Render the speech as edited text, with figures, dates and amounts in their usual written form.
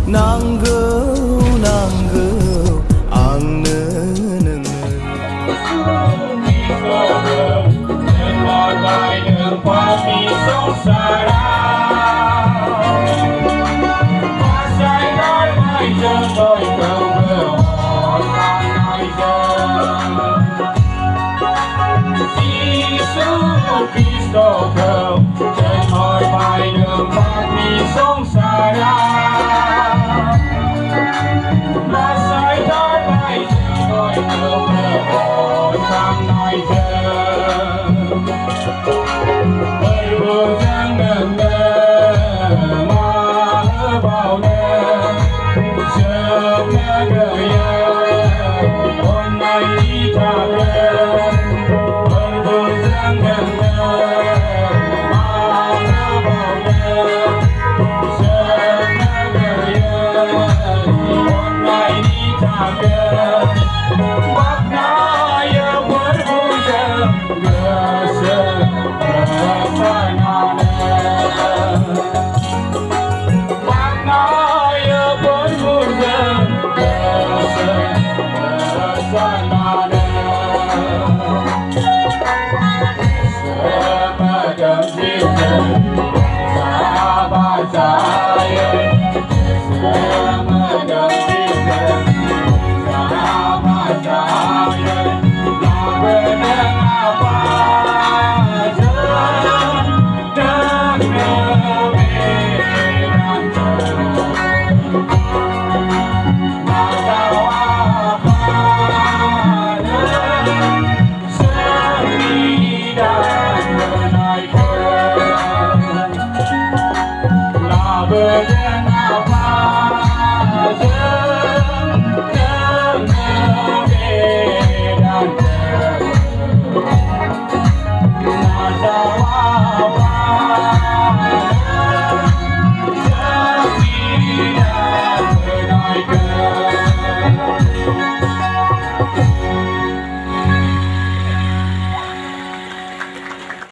Nanggau angna nanga Một vài đường qua vì sông xa đá Hoa say nói mai giờ đôi cầu vừa hồn ta nói giờ Jesus Christo cầu trên một vài đường qua vì sông xa đá Hoa say nói mai giờ đôi cầu vừa hồn ta nói giờ Bởi vô giang ngần ngơ mà bao nơ Giờ mơ gợi nhớ hôm nay đi thả lơ Bởi vô giang ngần ngơ mà bao nơ Giờ mơ gợi nhớ hôm nay đi thả lơ Bác nói ở bởi vô giang ngơ sơ But then